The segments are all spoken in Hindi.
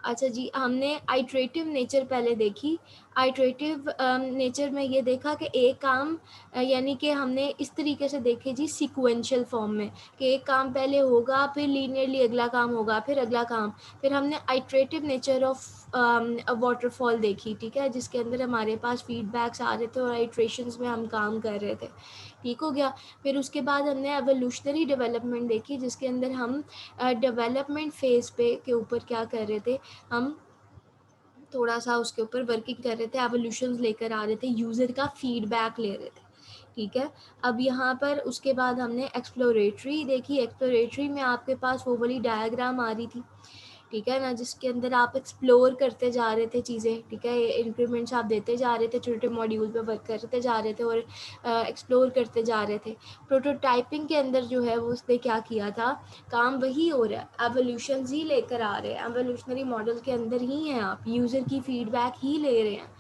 अच्छा जी, हमने आइटरेटिव नेचर पहले देखी। आइटरेटिव नेचर में ये देखा कि एक काम यानी कि हमने इस तरीके से देखे जी सीक्वेंशियल फॉर्म में कि एक काम पहले होगा, फिर लीनियरली अगला काम होगा, फिर अगला काम। फिर हमने आइटरेटिव नेचर ऑफ वाटरफॉल देखी, ठीक है, जिसके अंदर हमारे पास फीडबैक्स आ रहे थे और आइट्रेशंस में हम काम कर रहे थे, ठीक हो गया। फिर उसके बाद हमने एवोल्यूशनरी डेवलपमेंट देखी, जिसके अंदर हम डेवलपमेंट फेज़ पे के ऊपर क्या कर रहे थे, हम थोड़ा सा उसके ऊपर वर्किंग कर रहे थे, एवोल्यूशंस लेकर आ रहे थे, यूज़र का फीडबैक ले रहे थे, ठीक है। अब यहाँ पर उसके बाद हमने एक्सप्लोरेटरी देखी। एक्सप्लोरेटरी में आपके पास वो वाली डायग्राम आ रही थी, ठीक है ना, जिसके अंदर आप एक्सप्लोर करते जा रहे थे चीज़ें, ठीक है, इंक्रीमेंट्स आप देते जा रहे थे, छोटे मॉड्यूल पे वर्क करते जा रहे थे और एक्सप्लोर करते जा रहे थे। प्रोटोटाइपिंग के अंदर जो है वो उसने क्या किया था, काम वही हो रहा है, एवोल्यूशंस ही लेकर आ रहे हैं, एवोल्यूशनरी मॉडल के अंदर ही हैं आप, यूज़र की फीडबैक ही ले रहे हैं,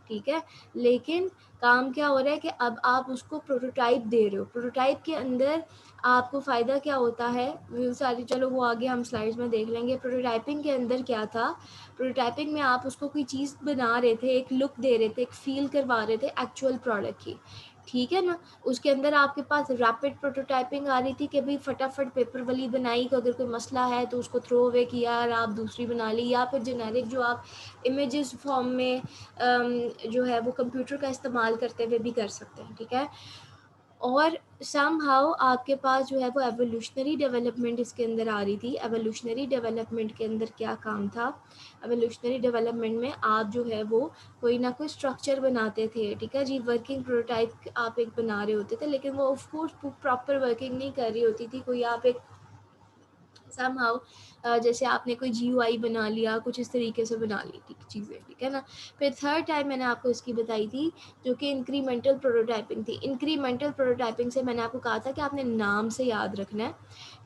ठीक है। लेकिन काम क्या हो रहा है कि अब आप उसको प्रोटोटाइप दे रहे हो। प्रोटोटाइप के अंदर आपको फ़ायदा क्या होता है, वो सारी चलो वो आगे हम स्लाइड्स में देख लेंगे। प्रोटोटाइपिंग के अंदर क्या था, प्रोटोटाइपिंग में आप उसको कोई चीज़ बना रहे थे, एक लुक दे रहे थे, एक फ़ील करवा रहे थे एक्चुअल प्रोडक्ट की, ठीक है ना। उसके अंदर आपके पास रैपिड प्रोटोटाइपिंग आ रही थी कि भाई फटाफट पेपर वाली बनाई, कि अगर कोई मसला है तो उसको थ्रो अवे किया और आप दूसरी बना ली, या फिर जेनेरिक जो आप इमेजेस फॉर्म में जो है वो कंप्यूटर का इस्तेमाल करते हुए भी कर सकते हैं, ठीक है। और समहाउ आपके पास जो है वो एवोल्यूशनरी डेवलपमेंट इसके अंदर आ रही थी। एवोल्यूशनरी डेवलपमेंट के अंदर क्या काम था, एवोल्यूशनरी डेवलपमेंट में आप जो है वो कोई ना कोई स्ट्रक्चर बनाते थे, ठीक है जी। वर्किंग प्रोटोटाइप आप एक बना रहे होते थे, लेकिन वो ऑफ कोर्स प्रॉपर वर्किंग नहीं कर रही होती थी। कोई आप एक समहाउ जैसे आपने कोई जीयूआई बना लिया, कुछ इस तरीके से बना ली थी चीज़ें, ठीक है ना। फिर थर्ड टाइम मैंने आपको इसकी बताई थी जो कि इंक्रीमेंटल प्रोटोटाइपिंग थी। इंक्रीमेंटल प्रोटोटाइपिंग से मैंने आपको कहा था कि आपने नाम से याद रखना है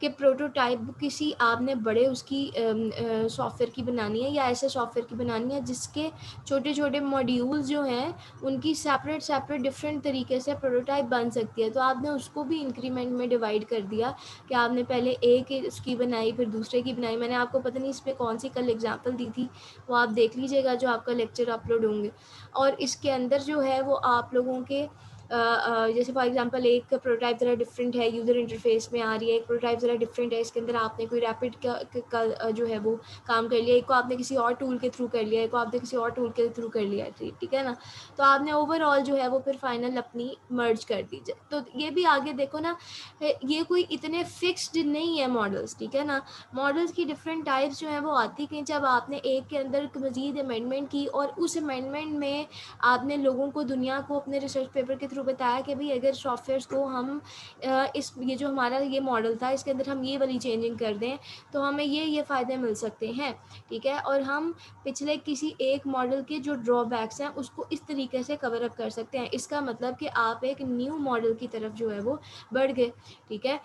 कि प्रोटोटाइप किसी आपने बड़े उसकी सॉफ्टवेयर की बनानी है या ऐसे सॉफ्टवेयर की बनानी है जिसके छोटे छोटे मॉड्यूल्स जो हैं उनकी सेपरेट सेपरेट डिफरेंट तरीके से प्रोटोटाइप बन सकती है। तो आपने उसको भी इंक्रीमेंट में डिवाइड कर दिया कि आपने पहले एक इसकी बनाई, फिर दूसरे की बनाई। मैंने आपको पता नहीं इस पर कौन सी कल एग्जाम्पल दी थी, वो आप देख लीजिएगा जो आपका लेक्चर अपलोड होंगे। और इसके अंदर जो है वो आप लोगों के जैसे फॉर एग्जांपल एक प्रोटोटाइप ज़रा डिफरेंट है, यूज़र इंटरफेस में आ रही है, एक प्रोटोटाइप ज़रा डिफरेंट है, इसके अंदर आपने कोई रैपिड का जो है वो काम कर लिया, एक को आपने किसी और टूल के थ्रू कर लिया, एक को आपने किसी और टूल के थ्रू कर लिया, ठीक है ना। तो आपने ओवरऑल जो है वो फिर फाइनल अपनी मर्ज कर दीजिए। तो ये भी आगे देखो ना, ये कोई इतने फिक्स्ड नहीं है मॉडल्स, ठीक है ना। मॉडल्स की डिफरेंट टाइप्स जो है वो आती गई जब आपने एक के अंदर मज़ीद अमेंडमेंट की, और उस अमेंडमेंट में आपने लोगों को, दुनिया को अपने रिसर्च पेपर के थ्रू बताया कि भाई अगर सॉफ्टवेयर्स को हम इस ये जो हमारा ये मॉडल था इसके अंदर हम ये वाली चेंजिंग कर दें तो हमें ये फ़ायदे मिल सकते हैं, ठीक है। और हम पिछले किसी एक मॉडल के जो ड्रॉबैक्स हैं उसको इस तरीके से कवर अप कर सकते हैं। इसका मतलब कि आप एक न्यू मॉडल की तरफ जो है वो बढ़ गए, ठीक है।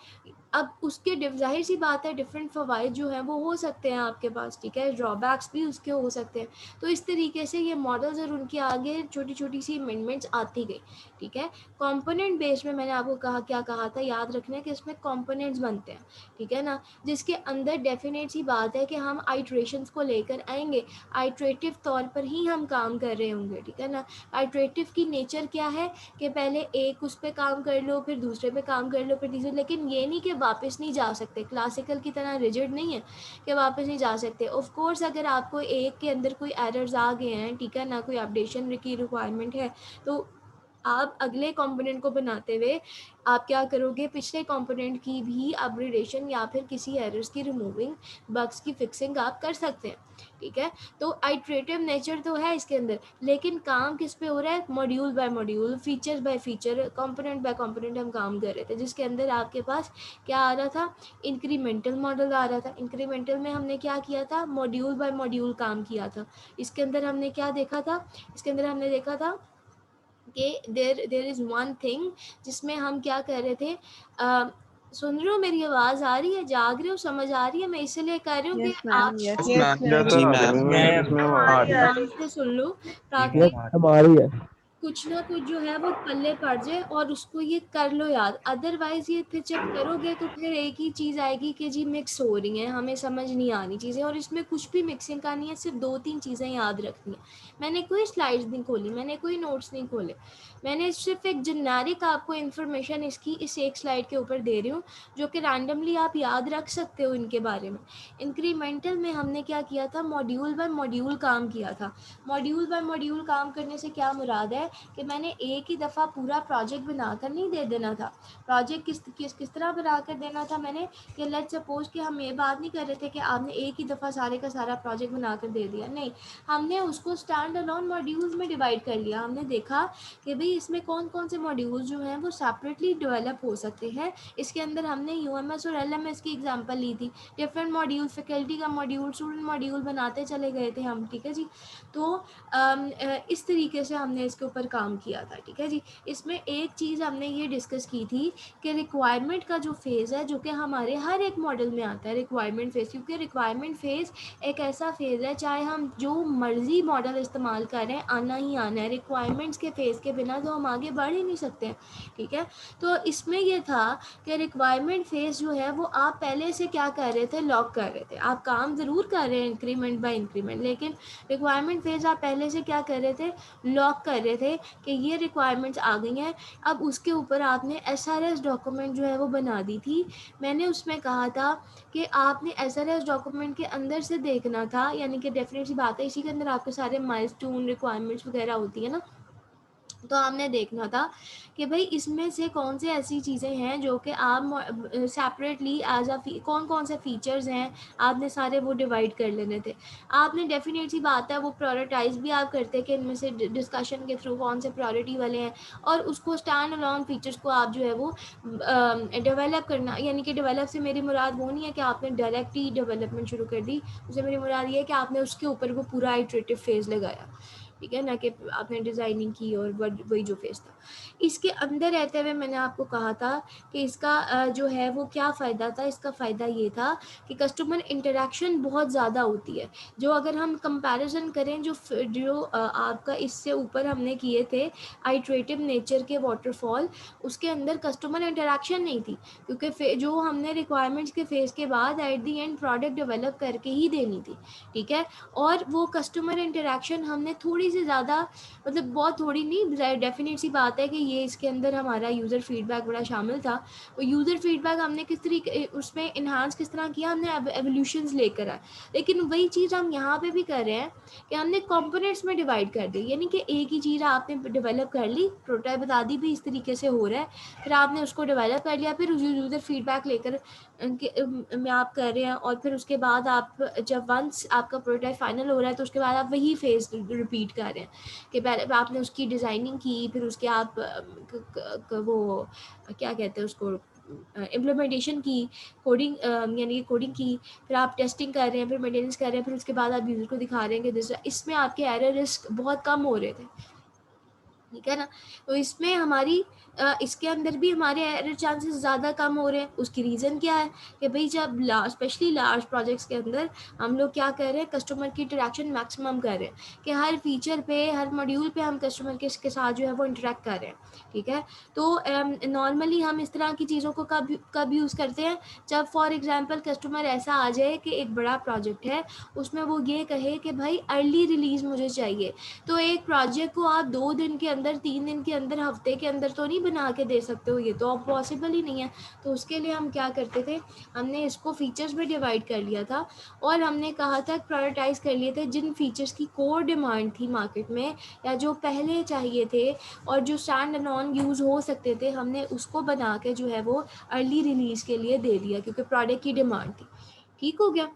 अब उसके ज़ाहिर सी बात है डिफरेंट फ़वाइद जो हैं वो हो सकते हैं आपके पास, ठीक है, ड्रॉबैक्स भी उसके हो सकते हैं। तो इस तरीके से ये मॉडल्स और उनके आगे छोटी छोटी सी अमेंडमेंट्स आती गई, ठीक है। कंपोनेंट बेस्ड में मैंने आपको क्या कहा था, याद रखना है कि इसमें कंपोनेंट्स बनते हैं, ठीक है ना, जिसके अंदर डेफिनेट सी बात है कि हम आइट्रेशंस को लेकर आएंगे, आइट्रेटिव तौर पर ही हम काम कर रहे होंगे, ठीक है ना। आइट्रेटिव की नेचर क्या है कि पहले एक उस पर काम कर लो, फिर दूसरे पे काम कर लो, फिर तीसरे, लेकिन ये नहीं कि वापस नहीं जा सकते, क्लासिकल की तरह रिजिड नहीं है कि वापस नहीं जा सकते। ऑफ कोर्स अगर आपको एक के अंदर कोई एरर्स आ गए हैं, ठीक है ना, कोई अपडेशन की रिक्वायरमेंट है, तो आप अगले कंपोनेंट को बनाते हुए आप क्या करोगे, पिछले कंपोनेंट की भी अपग्रेडेशन या फिर किसी एरर्स की रिमूविंग, बग्स की फिक्सिंग आप कर सकते हैं, ठीक है। तो आइट्रेटिव नेचर तो है इसके अंदर, लेकिन काम किस पे हो रहा है, module by module, feature by feature, component by component हम काम कर रहे थे, जिसके अंदर आपके पास क्या आ रहा था, इंक्रीमेंटल मॉडल आ रहा था। इंक्रीमेंटल में हमने क्या किया था, मॉड्यूल बाय मॉड्यूल काम किया था। इसके अंदर हमने क्या देखा था, इसके अंदर हमने देखा था कि देयर इज़ वन थिंग जिसमें हम क्या कर रहे थे, सुन रहे हो मेरी आवाज़ आ रही है, जाग रहे हो, समझ आ रही है, मैं इसलिए कह रही हूँ कि यस मैम, आप यस Yes, मैम। ma'am. जी मैम। Yes, ma'am. ध्यान से सुन लो, ताकि यस हमारी है। कुछ ना कुछ जो है वो पल्ले पड़ जाए और उसको ये कर लो याद। अदरवाइज़ ये फिर जब करोगे तो फिर एक ही चीज़ आएगी कि जी मिक्स हो रही हैं, हमें समझ नहीं आ रही चीज़ें, और इसमें कुछ भी मिक्सिंग का नहीं है, सिर्फ़ 2-3 चीज़ें याद रखनी है। मैंने कोई स्लाइड्स नहीं खोली, मैंने कोई नोट्स नहीं खोले। मैंने सिर्फ़ एक जेनेरिक आपको इन्फॉर्मेशन इसकी इस एक स्लाइड के ऊपर दे रही हूँ, जो कि रैंडमली आप याद रख सकते हो इनके बारे में। इंक्रीमेंटल में हमने क्या किया था, मॉड्यूल बाय मॉड्यूल काम किया था। मॉड्यूल बाय मॉड्यूल काम करने से क्या मुराद है कि मैंने एक ही दफ़ा पूरा प्रोजेक्ट बनाकर नहीं दे देना था। प्रोजेक्ट किस तरह बनाकर देना था मैंने, कि लेट्स सपोज़ कि हम ये बात नहीं कर रहे थे कि आपने एक ही दफ़ा सारे का सारा प्रोजेक्ट बनाकर दे दिया, नहीं। हमने उसको स्टैंड अलोन मॉड्यूल्स में डिवाइड कर लिया। हमने देखा कि भई इसमें कौन-कौन से मॉड्यूल्स जो हैं वो सेपरेटली डेवलप हो सकते हैं। इसके अंदर हमने यूएमएस और एलएमएस की एग्ज़ाम्पल ली थी। डिफरेंट मॉड्यूल, फैकल्टी का मॉड्यूल, स्टूडेंट मॉड्यूल बनाते चले गए थे हम, ठीक है जी। तो इस तरीके से हमने इसके ऊपर काम किया था, ठीक है जी। इसमें एक चीज़ हमने ये डिस्कस की थी कि रिक्वायरमेंट का जो फ़ेज़ है, जो कि हमारे हर एक मॉडल में आता है, रिक्वायरमेंट फ़ेज़, क्योंकि रिक्वायरमेंट फ़ेज़ एक ऐसा फ़ेज़ है, चाहे हम जो मर्ज़ी मॉडल इस्तेमाल करें, आना ही आना है। रिक्वायरमेंट्स के फ़ेज़ के बिना तो हम आगे बढ़ ही नहीं सकते हैं, ठीक है। तो इसमें ये था कि रिक्वायरमेंट फ़ेज़ जो है वो आप पहले से क्या कर रहे थे, लॉक कर रहे थे। आप काम ज़रूर कर रहे हैं इंक्रीमेंट बाय इंक्रीमेंट, लेकिन रिक्वायरमेंट फ़ेज़ आप पहले से क्या कर रहे थे, लॉक कर रहे थे कि ये रिक्वायरमेंट्स आ गई हैं। अब उसके ऊपर आपने एसआरएस डॉक्यूमेंट जो है वो बना दी थी। मैंने उसमें कहा था कि आपने एसआरएस डॉक्यूमेंट के अंदर से देखना था, यानी कि डेफ़िनेट सी बात है, इसी के अंदर आपके सारे माइलस्टोन रिक्वायरमेंट्स वगैरह होती है ना। तो आपने देखना था कि भई इसमें से कौन सी ऐसी चीज़ें हैं जो कि आप सेपरेटली एज़ अ फ़ी कौन-कौन से फ़ीचर्स हैं, आपने सारे वो डिवाइड कर लेने थे। आपने डेफ़िनेट सी बात है वो प्रायोरिटाइज़ भी आप करते कि इनमें से डिस्कशन के थ्रू कौन से प्रायोरिटी वाले हैं, और उसको स्टैंड अलोन फ़ीचर्स को आप जो है वो डेवलप करना, यानी कि डेवलप से मेरी मुराद वो नहीं है कि आपने डायरेक्ट ही डेवलपमेंट शुरू कर दी। उससे मेरी मुराद ये है कि आपने उसके ऊपर वो पूरा इटरेटिव फ़ेज़ लगाया। ठीक है, ना कि आपने डिज़ाइनिंग की और वही जो फ़ेज़ था। इसके अंदर रहते हुए मैंने आपको कहा था कि इसका जो है वो क्या फ़ायदा था, इसका फ़ायदा ये था कि कस्टमर इंटरैक्शन बहुत ज़्यादा होती है। जो अगर हम कंपैरिज़न करें जो आपका इससे ऊपर हमने किए थे आइटरेटिव नेचर के वाटरफॉल, उसके अंदर कस्टमर इंटरैक्शन नहीं थी, क्योंकि जो हमने रिक्वायरमेंट्स के फ़ेज़ के बाद at the end product develop करके ही देनी थी, ठीक है? और वो कस्टमर इंटरैक्शन हमने थोड़ी-सी ज़्यादा, मतलब बहुत थोड़ी नहीं, डेफ़िनेट सी बात है कि ये इसके अंदर हमारा यूज़र फ़ीडबैक बड़ा शामिल था। वो यूज़र फ़ीडबैक हमने किस तरीके उसमें एनहांस किस तरह किया, हमने एवोल्यूशंस लेकर आए। लेकिन वही चीज़ हम यहाँ पे भी कर रहे हैं कि हमने कंपोनेंट्स में डिवाइड कर दी, यानी कि एक ही चीज़ आपने डेवलप कर ली, प्रोटोटाइप बता दी भी इस तरीके से हो रहा है, फिर आपने उसको डेवलप कर लिया, फिर यूज़र फ़ीडबैक लेकर में आप कर रहे हैं, और फिर उसके बाद आप जब वंस आपका प्रोटोटाइप फाइनल हो रहा है तो उसके बाद आप वही फेज़ रिपीट कर रहे हैं कि पहले आपने उसकी डिज़ाइनिंग की, फिर उसके आप वो क्या कहते हैं उसको, इम्प्लीमेंटेशन की, कोडिंग, यानी कि कोडिंग की, फिर आप टेस्टिंग कर रहे हैं, फिर मेंटेनेंस कर रहे हैं, फिर उसके बाद आप यूज़र को दिखा रहे हैं कि इसमें आपके एरर रिस्क बहुत कम हो रहे थे। ठीक है ना? तो इसमें हमारी इसके अंदर भी हमारे एरर चांसेस ज़्यादा कम हो रहे हैं। उसकी रीज़न क्या है कि भई जब स्पेशली लार्ज प्रोजेक्ट्स के अंदर हम लोग क्या कर रहे हैं, कस्टमर की इंटरैक्शन मैक्सिमम कर रहे हैं कि हर फीचर पे, हर मॉड्यूल पे हम कस्टमर के साथ जो है वो इंटरैक्ट कर रहे हैं, ठीक है? तो नॉर्मली हम इस तरह की चीज़ों को कब कब यूज़ करते हैं, जब फॉर एग्ज़ाम्पल कस्टमर ऐसा आ जाए कि एक बड़ा प्रोजेक्ट है, उसमें वो ये कहे कि भई अर्ली रिलीज़ मुझे चाहिए। तो एक प्रोजेक्ट को आप 2 दिन के अंदर, 3 दिन के अंदर, हफ्ते के अंदर तो नहीं बना के दे सकते हो, ये तो अब पॉसिबल ही नहीं है। तो उसके लिए हम क्या करते थे, हमने इसको फीचर्स में डिवाइड कर लिया था, और हमने कहा था प्रायोरिटाइज़ कर लिए थे जिन फीचर्स की कोर डिमांड थी मार्केट में, या जो पहले चाहिए थे और जो स्टैंड अलोन यूज़ हो सकते थे, हमने उसको बना के जो है वो अर्ली रिलीज़ के लिए दे दिया, क्योंकि प्रोडक्ट की डिमांड थी। ठीक हो गया?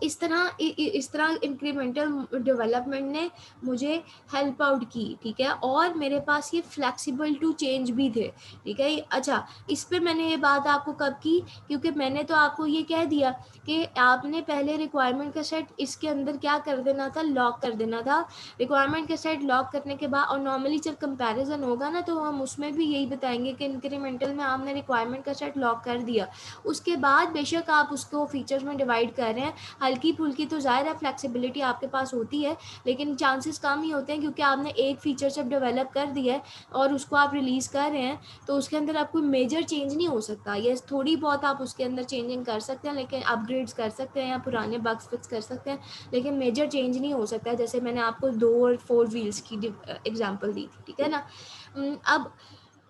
इस तरह इंक्रीमेंटल डेवलपमेंट ने मुझे हेल्प आउट की, ठीक है? और मेरे पास ये फ्लेक्सिबल टू चेंज भी थे, ठीक है? अच्छा, इस पे मैंने ये बात आपको कब की, क्योंकि मैंने तो आपको ये कह दिया कि आपने पहले रिक्वायरमेंट का सेट इसके अंदर क्या कर देना था, लॉक कर देना था। रिक्वायरमेंट का सेट लॉक करने के बाद, और नॉर्मली जब कंपैरिजन होगा ना, तो हम उसमें भी यही बताएंगे कि इंक्रीमेंटल में आपने रिक्वायरमेंट का सेट लॉक कर दिया, उसके बाद बेशक आप उसको फीचर्स में डिवाइड कर रहे हैं, हल्की फुल्की तो ज़ाहिर है फ्लेक्सिबिलिटी आपके पास होती है, लेकिन चांसेस कम ही होते हैं, क्योंकि आपने एक फीचर जब डेवलप कर दिया है और उसको आप रिलीज़ कर रहे हैं, तो उसके अंदर आप कोई मेजर चेंज नहीं हो सकता। ये थोड़ी बहुत आप उसके अंदर चेंजिंग कर सकते हैं, लेकिन अपग्रेड्स कर सकते हैं या पुराने बग्स फिक्स कर सकते हैं, लेकिन मेजर चेंज नहीं हो सकता। जैसे मैंने आपको 2 और 4 व्हील्स की एग्जांपल दी थी, ठीक है ना।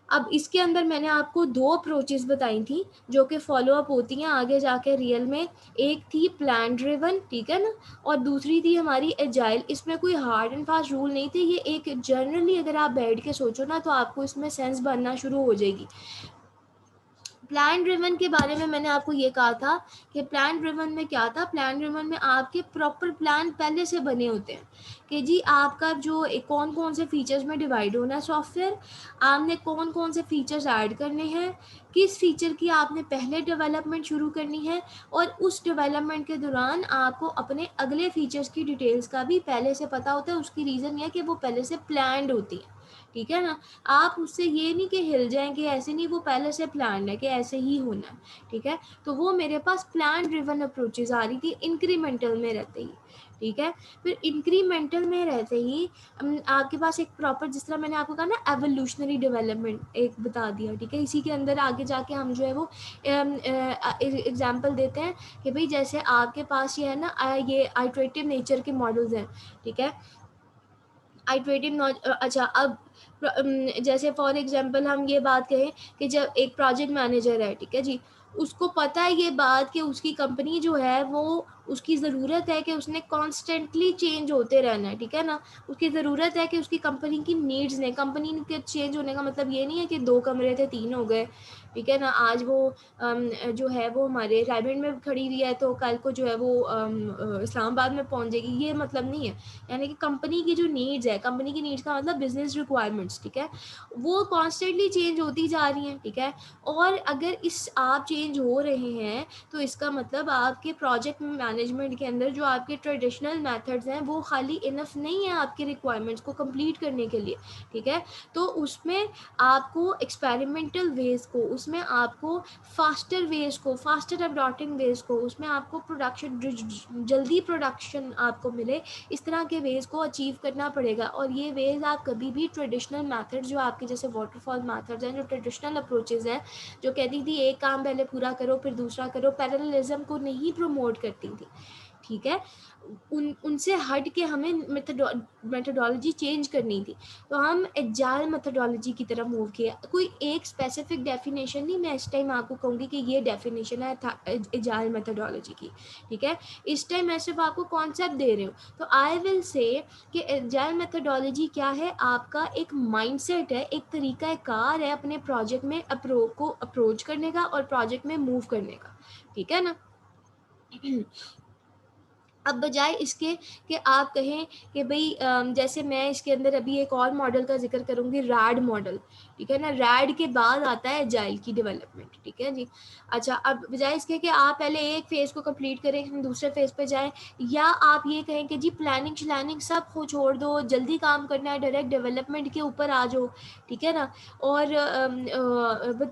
अब इसके अंदर मैंने आपको 2 अप्रोचेस बताई थी जो कि फॉलो अप होती हैं आगे जाके रियल में। एक थी प्लान ड्रिवन, ठीक है ना, और दूसरी थी हमारी एजाइल। इसमें कोई हार्ड एंड फास्ट रूल नहीं थे, ये एक जनरली अगर आप बैठ के सोचो ना तो आपको इसमें सेंस बनना शुरू हो जाएगी। प्लान ड्रिवन के बारे में मैंने आपको ये कहा था कि प्लान ड्रिवन में क्या था, प्लान ड्रिवन में आपके प्रॉपर प्लान पहले से बने होते हैं कि जी आपका जो कौन कौन से फीचर्स में डिवाइड होना है सॉफ्टवेयर, आपने कौन कौन से फीचर्स ऐड करने हैं, किस फीचर की आपने पहले डेवलपमेंट शुरू करनी है, और उस डेवलपमेंट के दौरान आपको अपने अगले फीचर्स की डिटेल्स का भी पहले से पता होता है। उसकी रीज़न ये है कि वो पहले से प्लान्ड होती है, ठीक है ना। आप उससे ये नहीं कि हिल जाएं कि ऐसे नहीं, वो पहले से प्लान है कि ऐसे ही होना है, ठीक है। तो वो मेरे पास प्लान ड्रिवन अप्रोचेज आ रही थी इंक्रीमेंटल में रहते ही, ठीक है। फिर इंक्रीमेंटल में रहते ही आपके पास एक प्रॉपर, जिस तरह मैंने आपको कहा ना एवोल्यूशनरी डेवलपमेंट एक बता दिया, ठीक है। इसी के अंदर आगे जाके हम जो है वो एग्जांपल देते हैं कि भाई जैसे आपके पास ये है ना, ये आइटरेटिव नेचर के मॉडल्स हैं, ठीक है। आइटरेटिव अच्छा, अब जैसे फॉर एग्जांपल हम ये बात कहें कि जब एक प्रोजेक्ट मैनेजर है, ठीक है जी, उसको पता है ये बात कि उसकी कंपनी जो है वो, उसकी ज़रूरत है कि उसने कॉन्स्टेंटली चेंज होते रहना है, ठीक है ना। उसकी ज़रूरत है कि उसकी कंपनी की नीड्स ने, कंपनी के चेंज होने का मतलब ये नहीं है कि 2 कमरे थे 3 हो गए, ठीक है ना। आज वो जो है वो हमारे रायबेंड में खड़ी हुई है, तो कल को जो है वो इस्लामाबाद में पहुंच जाएगी, ये मतलब नहीं है। यानी कि कंपनी की जो नीड्स है, कंपनी की नीड्स का मतलब बिजनेस रिक्वायरमेंट्स, ठीक है, वो कॉन्स्टेंटली चेंज होती जा रही हैं, ठीक है। और अगर इस आप चेंज हो रहे हैं तो इसका मतलब आपके प्रोजेक्ट मैनेजमेंट के अंदर जो आपके ट्रेडिशनल मेथड्स हैं वो खाली इनफ नहीं है आपके रिक्वायरमेंट्स को कंप्लीट करने के लिए, ठीक है। तो उसमें आपको एक्सपेरिमेंटल वेज को, उसमें आपको फास्टर वेज को, फास्टर अडॉप्टिंग वेज को, उसमें आपको प्रोडक्शन, जल्दी प्रोडक्शन आपको मिले, इस तरह के वेज को अचीव करना पड़ेगा। और ये वेज आप कभी भी ट्रेडिशनल मेथड जो आपके जैसे वाटरफॉल मेथड्स हैं, जो ट्रेडिशनल अप्रोचेज़ हैं, जो कहती थी एक काम पहले पूरा करो फिर दूसरा करो, पैरेललिज्म को नहीं प्रमोट करती थी, ठीक है। उनसे हट के हमें मेथडोलॉजी चेंज करनी थी, तो हम एजाइल मेथडोलॉजी की तरफ मूव किया। कोई एक स्पेसिफिक डेफिनेशन नहीं मैं इस टाइम आपको कहूँगी कि ये डेफिनेशन है एजाइल मेथडोलॉजी की, ठीक है। इस टाइम मैं सिर्फ आपको कॉन्सेप्ट दे रही हूँ। तो आई विल से कि एजाइल मेथडोलॉजी क्या है, आपका एक माइंडसेट है, एक तरीका कार है अपने प्रोजेक्ट में अप्रोच करने का और प्रोजेक्ट में मूव करने का, ठीक है ना। अब बजाय इसके कि आप कहें कि भाई जैसे मैं इसके अंदर अभी एक और मॉडल का जिक्र करूँगी, रैड मॉडल, ठीक है ना। रैड के बाद आता है एजाइल की डेवलपमेंट, ठीक है जी। अच्छा, अब बजाय इसके कि आप पहले एक फेज़ को कंप्लीट करें हम दूसरे फेज़ पे जाएं, या आप ये कहें कि जी प्लानिंग श्लानिंग सब को छोड़ दो, जल्दी काम करना है, डायरेक्ट डेवलपमेंट के ऊपर आ जाओ, ठीक है ना। और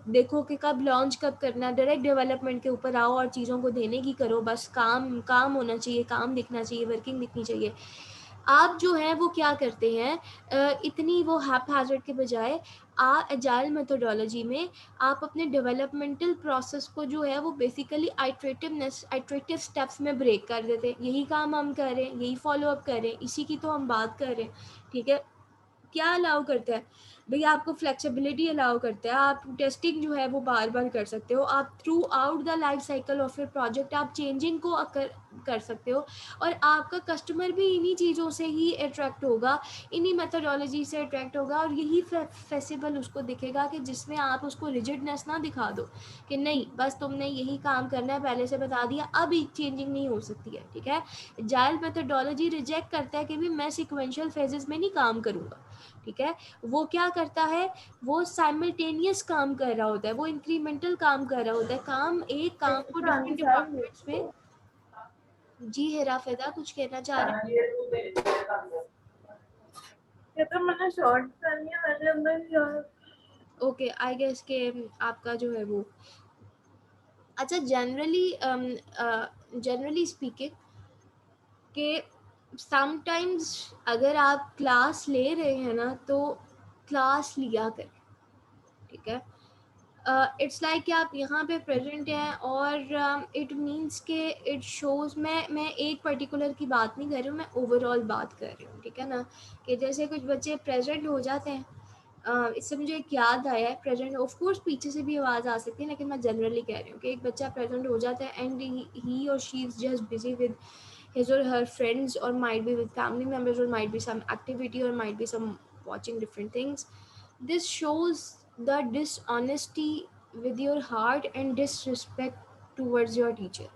देखो कि कब लॉन्च कब करना, डायरेक्ट डेवलपमेंट के ऊपर आओ और चीज़ों को देने की करो, बस काम काम होना चाहिए, काम दिखना चाहिए, वर्किंग दिखनी चाहिए। आप जो है वो क्या करते हैं, इतनी वो हैप्पैज़ार्ड के बजाय एजाइल मेथोडोलॉजी में आप अपने डेवलपमेंटल प्रोसेस को जो है वो बेसिकली आइटरेटिव स्टेप्स में ब्रेक कर देते हैं। यही काम हम कर रहे हैं, यही फॉलो अप कर रहे हैं, इसी की तो हम बात कर रहे हैं, ठीक है। क्या अलाउ करता है भैया, आपको फ्लेक्सिबिलिटी अलाउ करता है, आप टेस्टिंग जो है वो बार बार कर सकते हो, आप through out the life cycle of your project आप चेंजिंग को कर सकते हो, और आपका कस्टमर भी इन्हीं चीज़ों से ही अट्रैक्ट होगा, इन्हीं मेथोडोलॉजी से अट्रैक्ट होगा, और यही फेसिबल उसको दिखेगा कि जिसमें आप उसको रिजिडनेस ना दिखा दो कि नहीं बस तुमने यही काम करना है, पहले से बता दिया, अब चेंजिंग नहीं हो सकती है, ठीक है। जाइल मेथोडोलॉजी रिजेक्ट करता है कि भी मैं सिक्वेंशियल फेजेस में नहीं काम करूँगा, ठीक है। वो क्या करता है, वो साइमल्टेनियस काम कर रहा होता है, वो इंक्रीमेंटल काम कर रहा होता है, काम एक काम को डिफरेंट डिपार्टमेंट्स में। जी हेरा फेदा कुछ कहना चाह रहे हैं? ये तो मैंने शॉर्ट करनी है, मैंने अंदर ओके, आई गेस के आपका जो है वो, अच्छा जनरली जनरली स्पीकिंग कि समटाइम्स अगर आप क्लास ले रहे हैं ना तो क्लास लिया करें, ठीक है। इट्स लाइक कि आप यहाँ पे प्रेजेंट हैं और इट मीन्स के इट शोज, मैं एक पर्टिकुलर की बात नहीं कर रही हूँ, मैं ओवरऑल बात कर रही हूँ, ठीक है ना। कि जैसे कुछ बच्चे प्रेजेंट हो जाते हैं, इससे मुझे एक याद आया है, प्रेजेंट ऑफ कोर्स पीछे से भी आवाज़ आ सकती है, लेकिन मैं जनरली कह रही हूँ कि एक बच्चा प्रेजेंट हो जाता है एंड ही और she is just busy with his or her friends, or might be with family members, or might be some activity, or might be some watching different things. This shows the dishonesty with your heart and disrespect towards your teacher,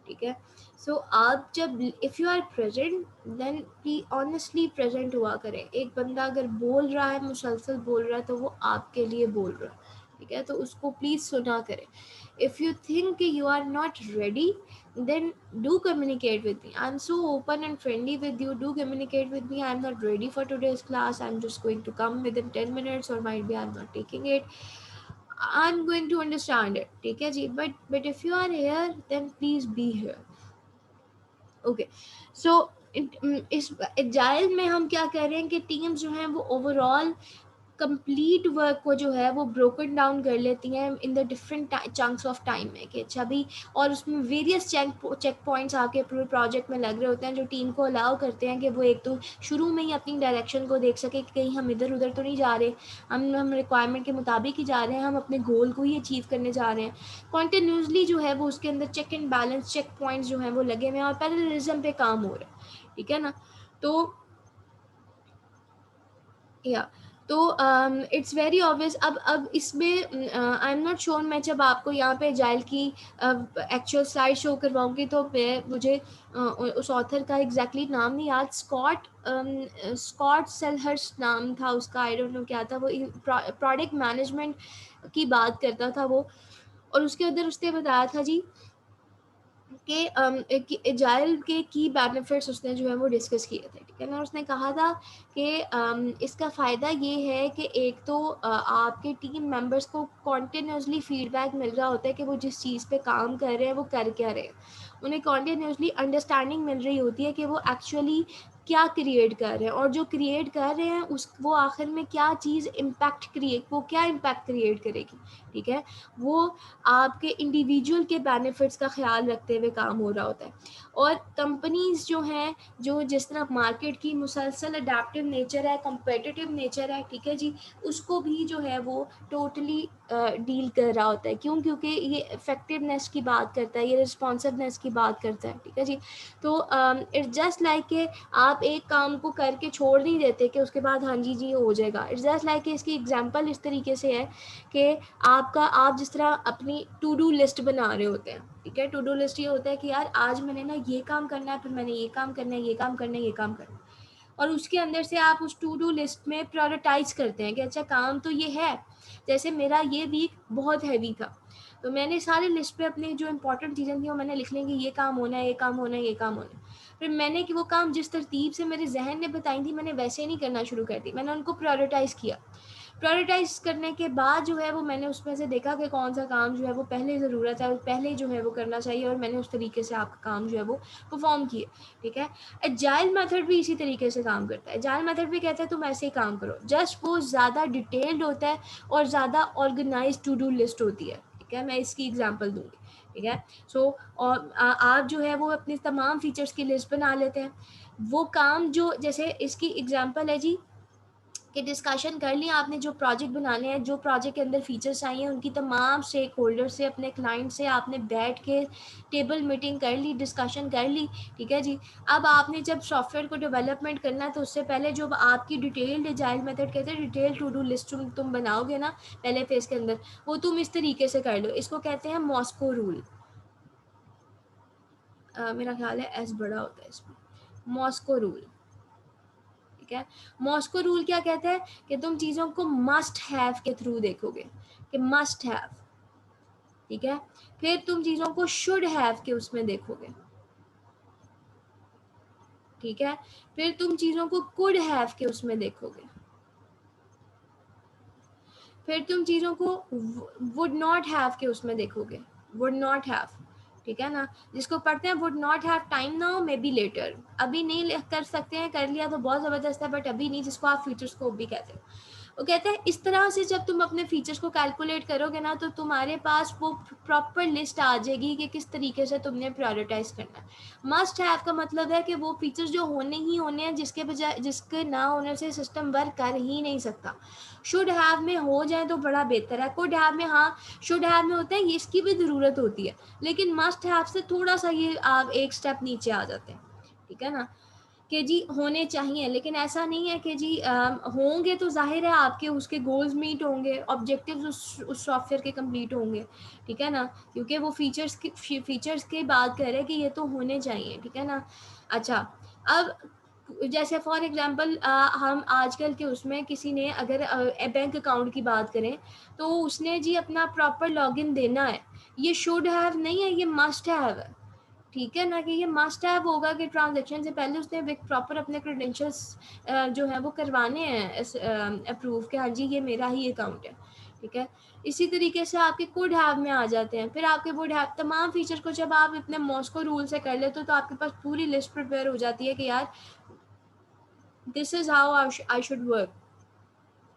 ठीक है। सो आप जब if you are present then please honestly present हुआ करें। एक बंदा अगर बोल रहा है, मुसलसल बोल रहा है, तो वो आपके लिए बोल रहा है, ठीक है, तो उसको प्लीज़ सुना करें। If you think you are not ready, then do communicate with me. I'm so open and friendly with you. Do communicate with me. I'm not ready for today's class. I'm just going to come within 10 minutes, or might be I'm not taking it. I'm going to understand it. ठीक है जी, but if you are here, then please be here. Okay, so इस एजाइल में हम क्या कर रहे हैं कि टीम्स जो हैं वो ओवरऑल कंप्लीट वर्क को जो है वो ब्रोकन डाउन कर लेती हैं in the different chunks of time में, कि अच्छा भी, और उसमें वेरियस चेक पॉइंट्स आपके पूरे प्रोजेक्ट में लग रहे होते हैं जो टीम को अलाउ करते हैं कि वो एक तो शुरू में ही अपनी डायरेक्शन को देख सके कि कहीं हम इधर उधर तो नहीं जा रहे, हम रिक्वायरमेंट के मुताबिक ही जा रहे हैं, हम अपने गोल को ही अचीव करने जा रहे हैं। कॉन्टिन्यूसली जो है वो उसके अंदर check and balance check points जो हैं वो लगे हुए हैं और पैरेललिज्म पे काम हो रहा है, ठीक है ना। तो या तो इट्स वेरी ऑब्वियस। अब इसमें आई एम नॉट श्योर, मैं जब आपको यहाँ पे जाइल की एक्चुअल स्लाइड शो करवाऊंगी तो मुझे उस ऑथर का एग्जैक्टली नाम नहीं याद, स्कॉट सेलहर्स्ट नाम था उसका, आई डोंट नो क्या था वो, प्रोडक्ट मैनेजमेंट की बात करता था वो, और उसके अंदर उसने बताया था जी कि एजाइल के की बेनिफिट्स उसने जो है वो डिस्कस किए थे, ठीक है ना। उसने कहा था कि इसका फ़ायदा ये है कि एक तो आपके टीम मेंबर्स को कॉन्टिन्यूसली फीडबैक मिल रहा होता है कि वो जिस चीज़ पे काम कर रहे हैं वो कर क्या रहे हैं, उन्हें कॉन्टिन्यूसली अंडरस्टैंडिंग मिल रही होती है कि वो एक्चुअली क्या क्रिएट कर रहे हैं, और जो क्रिएट कर रहे हैं उस वो आखिर में क्या चीज़ इम्पैक्ट क्रिएट, वो क्या इम्पैक्ट क्रिएट करेगी, ठीक है। वो आपके इंडिविजुअल के बेनिफिट्स का ख्याल रखते हुए काम हो रहा होता है। और कंपनीज जो हैं, जो जिस तरह मार्केट की मुसलसल अडेप्टिव नेचर है, कम्पिटिटिव नेचर है, ठीक है जी, उसको भी जो है वो टोटली डील कर रहा होता है। क्यों? क्योंकि ये इफेक्टिवनेस की बात करता है, ये रिस्पॉन्सिवनेस की बात करता है, ठीक है जी। तो इट्स जस्ट लाइक कि आप एक काम को करके छोड़ नहीं देते कि उसके बाद हाँ जी जी हो जाएगा। इट्स जस्ट लाइक कि इसकी एग्जांपल इस तरीके से है कि आप जिस तरह अपनी टू डू लिस्ट बना रहे होते हैं, ठीक है। टू डू लिस्ट ये होता है कि यार आज मैंने ना ये काम करना है, फिर मैंने ये काम करना है, ये काम करना है, ये काम करना है, और उसके अंदर से आप उस टू डू लिस्ट में प्रायोरिटाइज करते हैं कि अच्छा काम तो ये है। जैसे मेरा ये वीक बहुत हैवी था, तो मैंने सारे लिस्ट पे अपनी जो इंपॉर्टेंट चीज़ें थी वो मैंने लिख ली कि ये काम होना है, ये काम होना है, ये काम होना है। फिर मैंने कि वो काम जिस तरतीब से मेरे जहन ने बताई थी मैंने वैसे नहीं करना शुरू कर दी, मैंने उनको प्रायोरिटाइज़ किया। प्रायोरिटाइज करने के बाद जो है वो मैंने उसमें से देखा कि कौन सा काम जो है वो पहले ज़रूरत है, पहले जो है वो करना चाहिए, और मैंने उस तरीके से आपका काम जो है वो परफॉर्म किए, ठीक है। एजाइल मेथड भी इसी तरीके से काम करता है। एजाइल मेथड भी कहता है तुम ऐसे ही काम करो, जस्ट वो ज़्यादा डिटेल्ड होता है और ज़्यादा ऑर्गेनाइज टू डू लिस्ट होती है, ठीक है। मैं इसकी एग्जाम्पल दूंगी, ठीक है। सो और आप जो है वो अपने तमाम फीचर्स की लिस्ट बना लेते हैं। वो काम जो, जैसे इसकी एग्जाम्पल है जी कि डिस्कशन कर लिया आपने, जो प्रोजेक्ट बनाने हैं, जो प्रोजेक्ट के अंदर फीचर्स चाहिए, उनकी तमाम स्टेक होल्डर से, अपने क्लाइंट से आपने बैठ के टेबल मीटिंग कर ली, डिस्कशन कर ली, ठीक है जी। अब आपने जब सॉफ्टवेयर को डेवलपमेंट करना है तो उससे पहले जो आपकी डिटेल्ड एजाइल मेथड कहते हैं, डिटेल टू डू लिस्ट तुम बनाओगे ना पहले फेज के अंदर, वो तुम इस तरीके से कर लो। इसको कहते हैं मॉस्को रूल। मेरा ख्याल है एस बड़ा होता है इसमें, मॉस्को रूल, ठीक है। मॉस्को रूल क्या कहता है कि तुम चीज़ों को मस्ट हैव के थ्रू देखोगे, कि मस्ट हैव, ठीक है। फिर तुम चीज़ों को शुड हैव के उसमें देखोगे, ठीक है। फिर तुम चीज़ों को कुड हैव के उसमें देखोगे, फिर तुम चीज़ों को वुड नॉट हैव के उसमें देखोगे, वुड नॉट हैव, ठीक है ना, जिसको पढ़ते हैं would not have time now may be later, अभी नहीं कर सकते हैं, कर लिया तो बहुत ज़बरदस्त है बट अभी नहीं, जिसको आप फ्यूचर स्कोप भी कहते हो। वो कहते हैं इस तरह से जब तुम अपने फीचर्स को कैलकुलेट करोगे ना तो तुम्हारे पास वो प्रॉपर लिस्ट आ जाएगी कि किस तरीके से तुमने प्रायोरिटाइज करना है। मस्ट हैव का मतलब है कि वो फीचर्स जो होने ही होने हैं, जिसके बजाय जिसके ना होने से सिस्टम वर्क कर ही नहीं सकता। शुड हैव में हो जाए तो बड़ा बेहतर है, कुड हैव में, हाँ शुड हैव में होता है ये, इसकी भी ज़रूरत होती है, लेकिन मस्ट हैव से थोड़ा सा ये आप एक स्टेप नीचे आ जाते हैं। ठीक है ना, कि जी होने चाहिए, लेकिन ऐसा नहीं है कि जी होंगे तो जाहिर है आपके उसके गोल्स मीट होंगे, ऑब्जेक्टिव्स उस सॉफ्टवेयर के कंप्लीट होंगे। ठीक है ना, क्योंकि वो फीचर्स की बात कर रहे हैं कि ये तो होने चाहिए। ठीक है ना। अच्छा, अब जैसे फॉर एग्जांपल हम आजकल के उसमें किसी ने अगर बैंक अकाउंट की बात करें तो उसने जी अपना प्रॉपर लॉगिन देना है, ये शुड हैव नहीं है, ये मस्ट हैव है। ठीक है ना, कि ये मस्ट हैव होगा कि ट्रांजैक्शन से पहले उसने प्रॉपर अपने क्रेडेंशियल्स जो है वो करवाने हैं अप्रूव कि हाँ जी ये मेरा ही अकाउंट है। ठीक है, इसी तरीके से आपके कुड हैव में आ जाते हैं, फिर आपके वुड हैव, तमाम फीचर्स को जब आप इतने मॉस्को रूल से कर लेते हो तो आपके पास पूरी लिस्ट प्रिपेयर हो जाती है कि यार this is how I should work,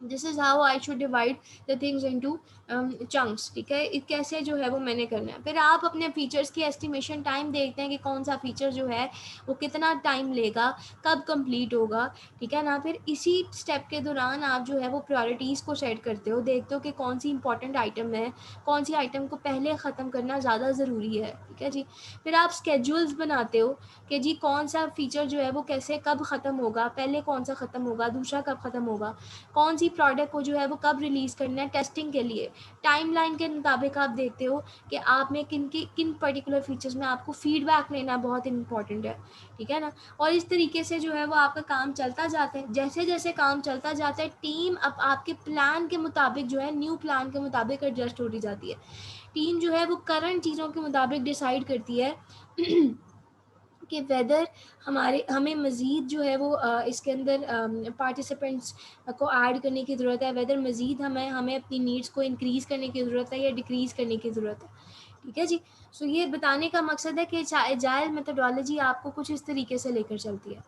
this is how I should divide the things into chunks. ठीक है, कैसे जो है वो मैंने करना है। फिर आप अपने फीचर्स की एस्टिमेशन टाइम देखते हैं कि कौन सा फीचर जो है वो कितना टाइम लेगा, कब कंप्लीट होगा। ठीक है ना, फिर इसी स्टेप के दौरान आप जो है वो प्रायोरिटीज़ को सेट करते हो, देखते हो कि कौन सी इंपॉर्टेंट आइटम है, कौन सी आइटम को पहले ख़त्म करना ज़्यादा ज़रूरी है। ठीक है जी, फिर आप स्केड्यूल्स बनाते हो कि जी कौन सा फीचर जो है वो कैसे कब ख़त्म होगा, पहले कौन सा ख़त्म होगा, दूसरा कब ख़त्म होगा, कौन सी प्रोडक्ट को जो है वो कब रिलीज़ करना है टेस्टिंग के लिए। टाइमलाइन के मुताबिक आप देखते हो कि आप में किन पर्टिकुलर फीचर्स में आपको फीडबैक लेना बहुत इंपॉर्टेंट है। ठीक है ना, और इस तरीके से जो है वो आपका काम चलता जाता है। जैसे जैसे काम चलता जाता है टीम अब आपके प्लान के मुताबिक जो है, न्यू प्लान के मुताबिक एडजस्ट होती जाती है। टीम जो है वो करंट चीज़ों के मुताबिक डिसाइड करती है कि वेदर हमें मज़ीद जो है वो इसके अंदर पार्टिसिपेंट्स को ऐड करने की ज़रूरत है, वेदर मज़ीद हमें अपनी नीड्स को इंक्रीज़ करने की ज़रूरत है या डिक्रीज़ करने की ज़रूरत है। ठीक है जी, सो ये बताने का मकसद है कि एजाइल मेथोडोलॉजी आपको कुछ इस तरीके से लेकर चलती है।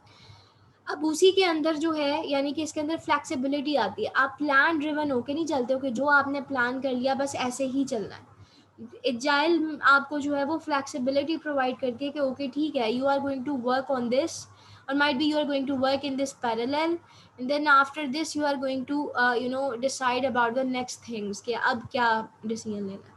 अब उसी के अंदर जो है यानी कि इसके अंदर फ्लेक्सिबिलिटी आती है, आप प्लान ड्रिवन होकर नहीं चलते हो कि जो आपने प्लान कर लिया बस ऐसे ही चलना है। एजाइल आपको जो है वो फ्लेक्सिबिलिटी प्रोवाइड करती है कि ओके ठीक है, you are going to work on this, और might be you are going to work in this parallel, and then after this you are going to decide about the next things कि अब क्या डिसीजन लेना है।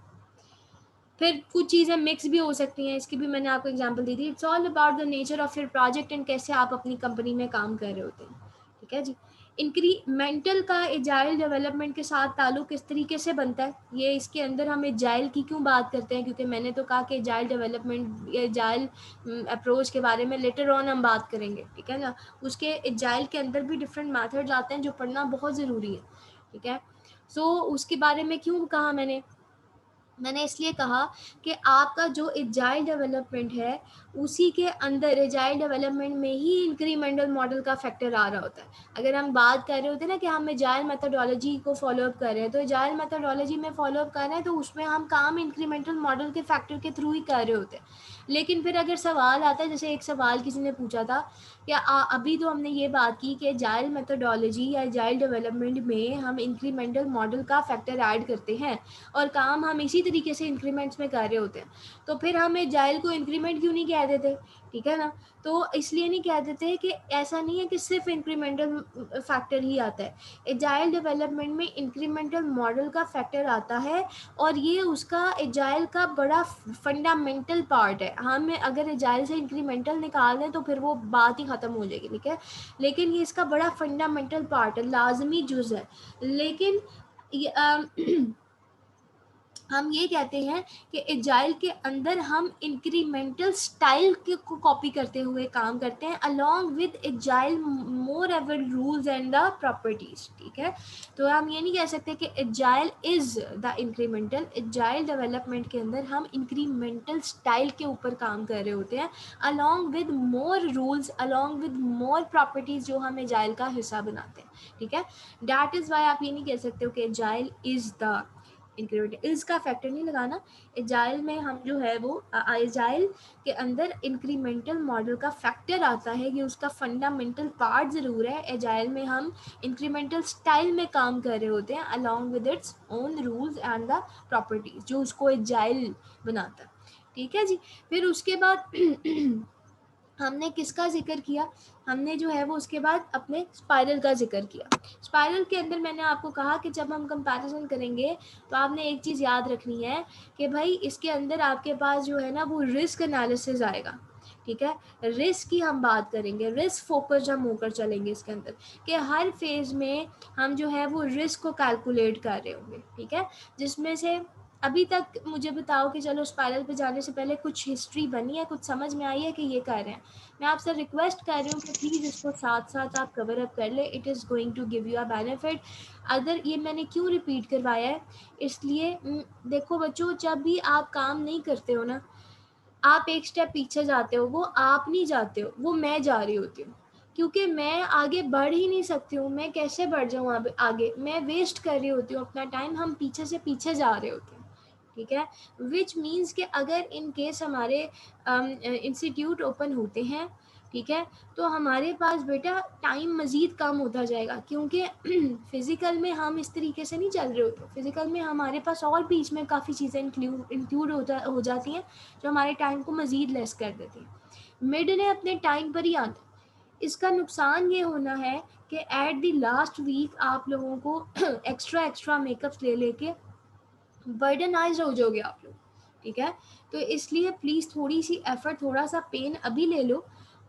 फिर कुछ चीज़ें मिक्स भी हो सकती हैं, इसकी भी मैंने आपको एग्जांपल दी थी। It's all about the nature of your project and कैसे आप अपनी कंपनी में काम कर रहे होते हैं। ठीक है जी, इंक्रीमेंटल का एजाइल डेवलपमेंट के साथ ताल्लुक किस तरीके से बनता है, ये इसके अंदर हम एजाइल की क्यों बात करते हैं, क्योंकि मैंने तो कहा कि एजाइल डेवलपमेंट, एजाइल अप्रोच के बारे में लेटर ऑन हम बात करेंगे। ठीक है ना, उसके एजाइल के अंदर भी डिफरेंट मेथड्स आते हैं जो पढ़ना बहुत ज़रूरी है। ठीक है, सो उसके बारे में क्यों कहा मैंने इसलिए कहा कि आपका जो एजाइल डेवलपमेंट है उसी के अंदर एजाइल डेवलपमेंट में ही इंक्रीमेंटल मॉडल का फैक्टर आ रहा होता है। अगर हम बात कर रहे होते हैं ना कि हम एजाइल मेथोडोलॉजी को फॉलोअप कर रहे हैं, तो एजाइल मेथोडोलॉजी में फॉलोअप कर रहे हैं तो उसमें हम काम इंक्रीमेंटल मॉडल के फैक्टर के थ्रू ही कर रहे होते हैं। लेकिन फिर अगर सवाल आता है, जैसे एक सवाल किसी ने पूछा था कि अभी तो हमने ये बात की कि एजाइल मेथोडोलॉजी या एजाइल डेवलपमेंट में हम इंक्रीमेंटल मॉडल का फैक्टर ऐड करते हैं और काम हम इसी तरीके से इंक्रीमेंट्स में कर रहे होते हैं, तो फिर हम एजाइल को इंक्रीमेंट क्यों नहीं कह देते। ठीक है ना, तो इसलिए नहीं कह देते कि ऐसा नहीं है कि सिर्फ इंक्रीमेंटल फैक्टर ही आता है, एजाइल डेवलपमेंट में इंक्रीमेंटल मॉडल का फैक्टर आता है और ये उसका एजाइल का बड़ा फंडामेंटल पार्ट है। हम अगर एजाइल से इंक्रीमेंटल निकाल दें तो फिर वो बात ही ख़त्म हो जाएगी। ठीक है, लेकिन ये इसका बड़ा फंडामेंटल पार्ट है, लाजमी जुज़ है। लेकिन हम ये कहते हैं कि एजाइल के अंदर हम इंक्रीमेंटल स्टाइल को कॉपी करते हुए काम करते हैं along with agile more ever rules and the properties. ठीक है, तो हम ये नहीं कह सकते कि agile is the incremental, agile development के अंदर हम इंक्रीमेंटल स्टाइल के ऊपर काम कर रहे होते हैं along with more rules, along with more properties जो हम एजाइल का हिस्सा बनाते हैं। ठीक है, दैट इज़ वाई आप ये नहीं कह सकते हो कि एजाइल इज द इंक्रीमेंटल, इसका फैक्टर नहीं लगाना। एजाइल में हम जो है वो एजाइल के अंदर इंक्रीमेंटल मॉडल का फैक्टर आता है, ये उसका फंडामेंटल पार्ट ज़रूर है। एजाइल में हम इंक्रीमेंटल स्टाइल में काम कर रहे होते हैं along with its own rules and the properties जो उसको एजाइल बनाता है। ठीक है जी। फिर उसके बाद हमने किसका जिक्र किया, हमने जो है वो उसके बाद अपने स्पाइरल का जिक्र किया। स्पाइरल के अंदर मैंने आपको कहा कि जब हम कंपैरिजन करेंगे तो आपने एक चीज़ याद रखनी है कि भाई इसके अंदर आपके पास जो है ना वो रिस्क एनालिसिस आएगा। ठीक है, रिस्क की हम बात करेंगे, रिस्क फोकस हम होकर चलेंगे इसके अंदर कि हर फेज में हम जो है वो रिस्क को कैलकुलेट कर रहे होंगे। ठीक है, जिसमें से अभी तक मुझे बताओ कि चलो स्पाइरल पे जाने से पहले कुछ हिस्ट्री बनी है, कुछ समझ में आई है कि ये कर रहे हैं। मैं आपसे रिक्वेस्ट कर रही हूँ कि प्लीज़ इसको साथ साथ आप कवर अप कर ले, it is going to give you a benefit. अगर ये मैंने क्यों रिपीट करवाया है, इसलिए देखो बच्चों, जब भी आप काम नहीं करते हो ना, आप एक स्टेप पीछे जाते हो, वो आप नहीं जाते हो, वो मैं जा रही होती हूँ, क्योंकि मैं आगे बढ़ ही नहीं सकती हूँ। मैं कैसे बढ़ जाऊँ आगे, मैं वेस्ट कर रही होती हूँ अपना टाइम, हम पीछे से पीछे जा रहे होते हैं। ठीक है, विच मीन्स कि अगर इन केस हमारे इंस्टीट्यूट ओपन होते हैं, ठीक है, तो हमारे पास बेटा टाइम मज़ीद कम होता जाएगा, क्योंकि फ़िज़िकल में हम इस तरीके से नहीं चल रहे होते। फ़िज़िकल में हमारे पास और बीच में काफ़ी चीज़ें इंक्लूड हो जाती हैं जो हमारे टाइम को मज़ीद लेस कर देती हैं। मिड ने अपने टाइम पर ही आना। इसका नुकसान ये होना है कि एट द लास्ट वीक आप लोगों को एक्स्ट्रा मेकअप्स ले लेके बर्डनाइज हो जाओगे आप लोग। ठीक है, तो इसलिए प्लीज़ थोड़ी सी एफर्ट, थोड़ा सा पेन अभी ले लो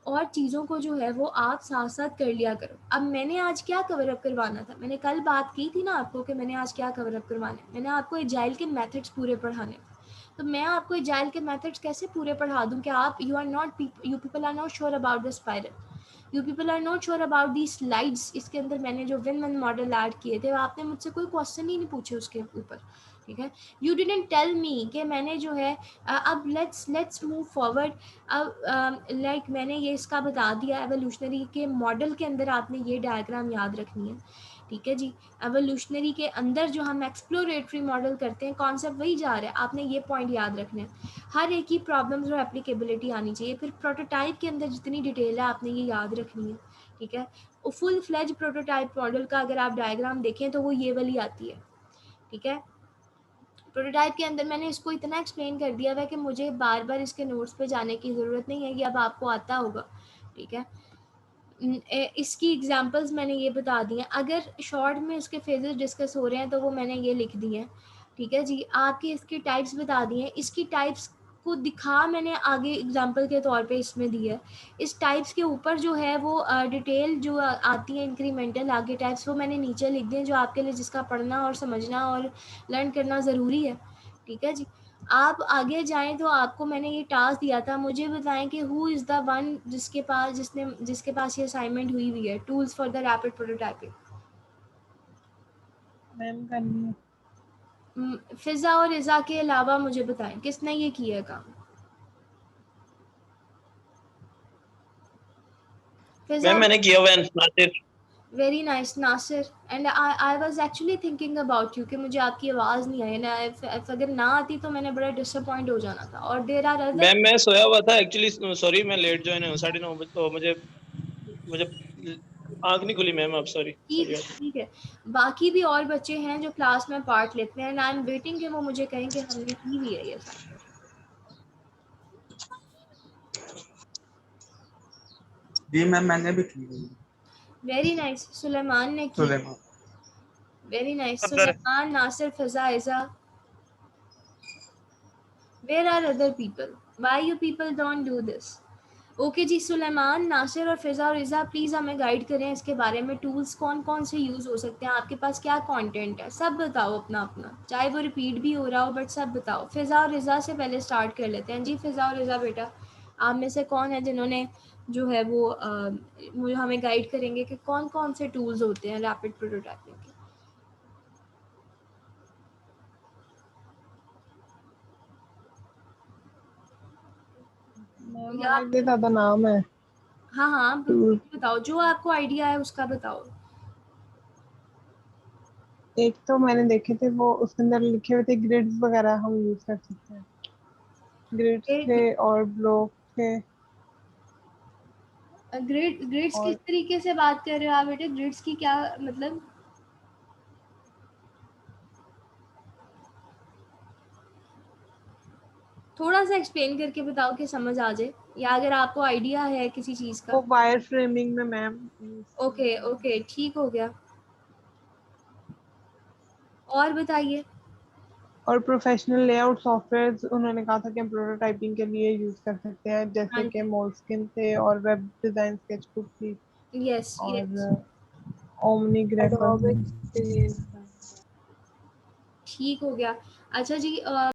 और चीज़ों को जो है वो आप साथ साथ कर लिया करो। अब मैंने आज क्या कवर अप करवाना था, मैंने कल बात की थी ना आपको कि मैंने आज क्या कवर अप करवाना है। मैंने आपको एजाइल के मेथड्स पूरे पढ़ाने थे, तो मैं आपको एजाइल के मेथड्स कैसे पूरे पढ़ा दूँ कि आप you people are not sure about the spiral, you people are not sure about the slides. इसके अंदर मैंने जो विन वन मॉडल ऐड किए थे, आपने मुझसे कोई क्वेश्चन ही नहीं पूछे उसके ऊपर। ठीक है, यू डिडंट टेल मी कि मैंने जो है अब लेट्स मूव फॉरवर्ड। अब लाइक मैंने ये इसका बता दिया, एवोल्यूशनरी के मॉडल के अंदर आपने ये डायग्राम याद रखनी है। ठीक है जी, एवोल्यूशनरी के अंदर जो हम एक्सप्लोरेटरी मॉडल करते हैं, कॉन्सेप्ट वही जा रहा है, आपने ये पॉइंट याद रखना है। हर एक की प्रॉब्लम्स और एप्लीकेबिलिटी आनी चाहिए। फिर प्रोटोटाइप के अंदर जितनी डिटेल है आपने ये याद रखनी है। ठीक है, फुल फ्लेज प्रोटोटाइप मॉडल का अगर आप डायग्राम देखें तो वो ये वाली आती है। ठीक है, प्रोटोटाइप के अंदर मैंने इसको इतना एक्सप्लेन कर दिया है कि मुझे बार बार इसके नोट्स पे जाने की ज़रूरत नहीं है, कि अब आपको आता होगा। ठीक है, इसकी एग्जांपल्स मैंने ये बता दी हैं। अगर शॉर्ट में इसके फेजेस डिस्कस हो रहे हैं तो वो मैंने ये लिख दिए हैं। ठीक है जी, आपकी इसकी टाइप्स बता दी हैं, इसकी टाइप्स को दिखा मैंने आगे एग्जांपल के तौर पे इसमें दी है। इस टाइप्स के ऊपर जो है वो डिटेल जो आती है इंक्रीमेंटल आगे टाइप्स, वो मैंने नीचे लिख दिए, जो आपके लिए जिसका पढ़ना और समझना और लर्न करना ज़रूरी है। ठीक है जी, आप आगे जाएँ तो आपको मैंने ये टास्क दिया था, मुझे बताएं कि हु इज़ द वन जिसके पास ये असाइनमेंट हुई हुई है, tools for the rapid prototyping. Ma'am करनी है। फिज़ा और इज़ा के अलावा मुझे बताएं किसने ये किया है काम। फिज़ा, मैम मैंने किया हुआ है Nasir. Very nice Nasir, and I was actually thinking about you कि मुझे आपकी आवाज़ नहीं आई ना, अगर ना आती तो मैंने बड़ा डिसअपॉइंट हो जाना था। और देयर आर अदर। मैम मैं सोया हुआ था एक्चुअली, सॉरी मैं लेट ज्वाइन हूँ 9:30 बजे, तो मुझे मुझे आंख नहीं खुली मैम, आप सॉरी ठीक है, सॉरी। ठीक है, बाकी भी और बच्चे हैं जो क्लास में पार्ट लेते हैं, एंड आई एम वेटिंग कि वो मुझे कहें कि हमने की हुई है ये असाइनमेंट। जी मैम मैंने भी की हुई है। वेरी नाइस, सुलेमान ने की। Suleman. Very nice, sir Suleman, Nasir, Fiza, Iza. Where are other people? Why you people don't do this? Okay जी, सुलेमान, नासिर और फिज़ा और इज़ा प्लीज़ हमें गाइड करें इसके बारे में। टूल्स कौन कौन से यूज़ हो सकते हैं, आपके पास क्या कंटेंट है, सब बताओ अपना अपना, चाहे वो रिपीट भी हो रहा हो बट सब बताओ। फिज़ा और इज़ा से पहले स्टार्ट कर लेते हैं जी। फिज़ा और इज़ा बेटा, आप में से कौन है जिन्होंने जो है वो मुझे हमें गाइड करेंगे कि कौन कौन से टूल्स होते हैं रैपिड प्रोटोटाइपिंग के। मैम या इतने ज्यादा नाम है। हाँ हाँ, बताओ जो आपको आइडिया है उसका बताओ। एक तो मैंने देखे थे वो उसके अंदर लिखे हुए थे ग्रिड्स वगैरह हम यूज कर सकते हैं, ग्रिड्स थे और ब्लॉक थे ग्रिड्स किस और तरीके से बात कर रहे हो आप बेटे? ग्रिड्स की क्या मतलब? थोड़ा सा एक्सप्लेन करके बताओ कि समझ आ जाए, या अगर आपको आइडिया है किसी चीज का। वो वायर फ्रेमिंग में मैम ओके ओके, ठीक हो गया। और बताइए। और प्रोफेशनल लेआउट सॉफ्टवेयर उन्होंने कहा था कि हम प्रोटोटाइपिंग के लिए यूज कर सकते हैं, हाँ जैसे कि जी, मोल्सकिन थे और वेब डिजाइन स्केचबुक थी यस यस, और ओमनी ग्राफर। ठीक हो गया। अच्छा जी,